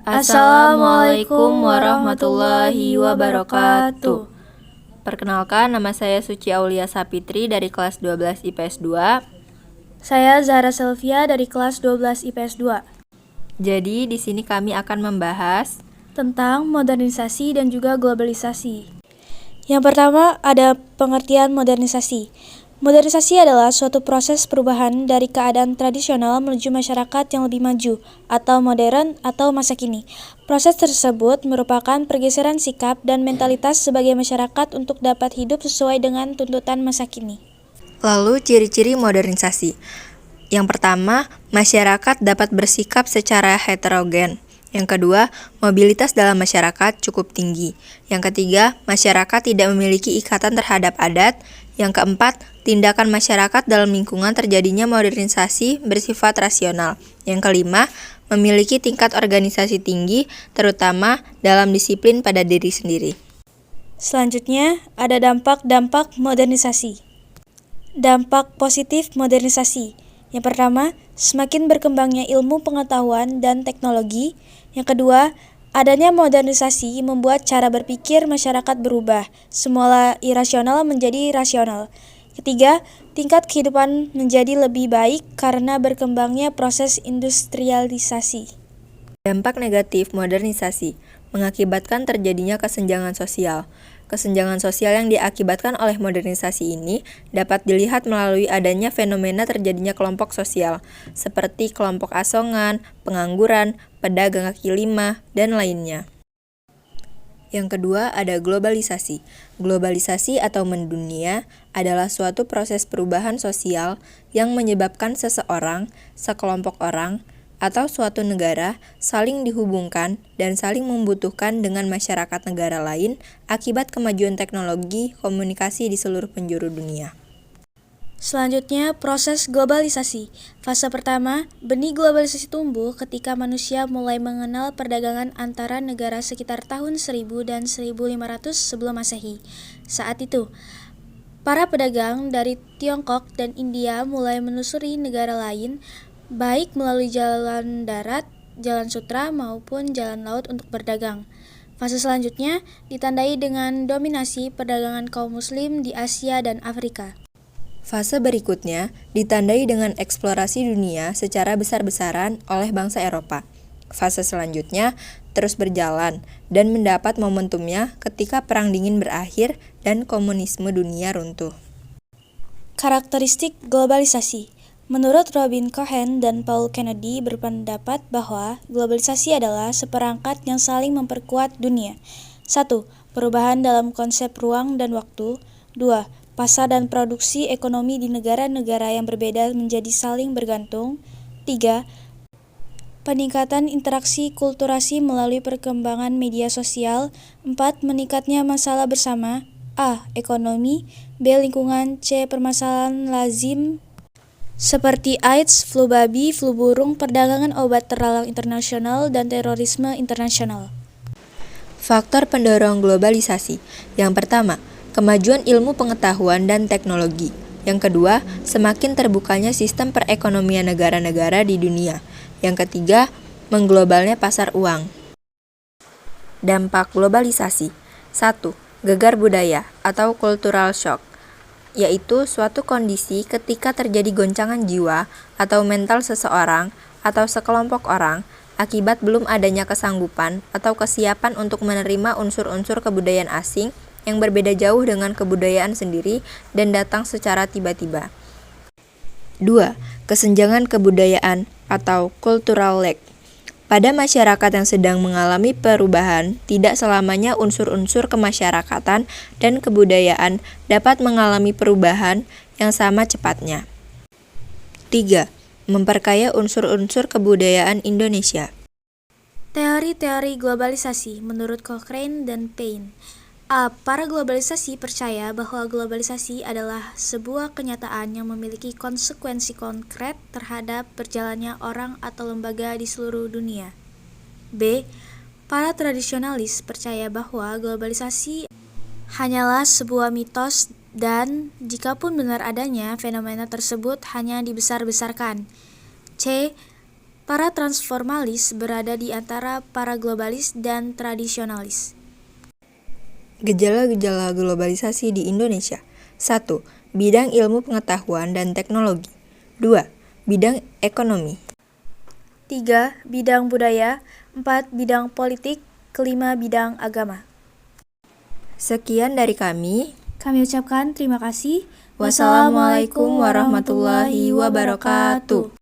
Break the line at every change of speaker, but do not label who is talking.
Assalamualaikum warahmatullahi wabarakatuh. Perkenalkan, nama saya Suci Aulia Sapitri dari kelas 12 IPS 2.
Saya Zahra Selvia dari kelas 12 IPS 2.
Jadi, di sini kami akan membahas
tentang modernisasi dan juga globalisasi. Yang pertama ada pengertian modernisasi. Modernisasi adalah suatu proses perubahan dari keadaan tradisional menuju masyarakat yang lebih maju atau modern atau masa kini. Proses tersebut merupakan pergeseran sikap dan mentalitas sebagai masyarakat untuk dapat hidup sesuai dengan tuntutan masa kini.
Lalu ciri-ciri modernisasi. Yang pertama, masyarakat dapat bersikap secara heterogen. Yang kedua, mobilitas dalam masyarakat cukup tinggi. Yang ketiga, masyarakat tidak memiliki ikatan terhadap adat. Yang keempat, tindakan masyarakat dalam lingkungan terjadinya modernisasi bersifat rasional. Yang kelima, memiliki tingkat organisasi tinggi, terutama dalam disiplin pada diri sendiri.
Selanjutnya, ada dampak-dampak modernisasi. Dampak positif modernisasi. Yang pertama, semakin berkembangnya ilmu pengetahuan dan teknologi. Yang kedua, adanya modernisasi membuat cara berpikir masyarakat berubah, semula irasional menjadi rasional. Ketiga, tingkat kehidupan menjadi lebih baik karena berkembangnya proses industrialisasi.
Dampak negatif modernisasi mengakibatkan terjadinya kesenjangan sosial. Kesenjangan sosial yang diakibatkan oleh modernisasi ini dapat dilihat melalui adanya fenomena terjadinya kelompok sosial, seperti kelompok asongan, pengangguran, pedagang kaki lima, dan lainnya. Yang kedua ada globalisasi. Globalisasi atau mendunia adalah suatu proses perubahan sosial yang menyebabkan seseorang, sekelompok orang, atau suatu negara saling dihubungkan dan saling membutuhkan dengan masyarakat negara lain akibat kemajuan teknologi komunikasi di seluruh penjuru dunia.
Selanjutnya, proses globalisasi. Fase pertama, benih globalisasi tumbuh ketika manusia mulai mengenal perdagangan antara negara sekitar tahun 1000 dan 1500 sebelum Masehi. Saat itu, para pedagang dari Tiongkok dan India mulai menelusuri negara lain, baik melalui jalan darat, jalan sutra, maupun jalan laut untuk berdagang. Fase selanjutnya ditandai dengan dominasi perdagangan kaum muslim di Asia dan Afrika.
Fase berikutnya ditandai dengan eksplorasi dunia secara besar-besaran oleh bangsa Eropa. Fase selanjutnya terus berjalan dan mendapat momentumnya ketika Perang Dingin berakhir dan komunisme dunia runtuh.
Karakteristik globalisasi. Menurut Robin Cohen dan Paul Kennedy berpendapat bahwa globalisasi adalah seperangkat yang saling memperkuat dunia. 1. Perubahan dalam konsep ruang dan waktu. 2. Pasar dan produksi ekonomi di negara-negara yang berbeda menjadi saling bergantung. 3. Peningkatan interaksi kulturasi melalui perkembangan media sosial. 4. Meningkatnya masalah bersama. A. Ekonomi. B. Lingkungan. C. Permasalahan lazim seperti AIDS, flu babi, flu burung, perdagangan obat terlarang internasional, dan terorisme internasional.
Faktor pendorong globalisasi. Yang pertama, kemajuan ilmu pengetahuan dan teknologi. Yang kedua, semakin terbukanya sistem perekonomian negara-negara di dunia. Yang ketiga, mengglobalnya pasar uang. Dampak globalisasi. 1. Gegar budaya atau cultural shock, yaitu suatu kondisi ketika terjadi goncangan jiwa atau mental seseorang atau sekelompok orang akibat belum adanya kesanggupan atau kesiapan untuk menerima unsur-unsur kebudayaan asing yang berbeda jauh dengan kebudayaan sendiri dan datang secara tiba-tiba. 2. Kesenjangan kebudayaan atau cultural lag. Pada masyarakat yang sedang mengalami perubahan, tidak selamanya unsur-unsur kemasyarakatan dan kebudayaan dapat mengalami perubahan yang sama cepatnya. 3. Memperkaya unsur-unsur kebudayaan Indonesia.
Teori-teori globalisasi menurut Cochrane dan Payne. A. Para globalisasi percaya bahwa globalisasi adalah sebuah kenyataan yang memiliki konsekuensi konkret terhadap berjalannya orang atau lembaga di seluruh dunia. B. Para tradisionalis percaya bahwa globalisasi hanyalah sebuah mitos dan jikapun benar adanya, fenomena tersebut hanya dibesar-besarkan. C. Para transformalis berada di antara para globalis dan tradisionalis.
Gejala-gejala globalisasi di Indonesia. 1. Bidang ilmu pengetahuan dan teknologi. 2. Bidang ekonomi.
3. Bidang budaya. 4. Bidang politik. 5. Bidang agama.
Sekian dari kami.
Kami ucapkan terima kasih.
Wassalamualaikum warahmatullahi wabarakatuh.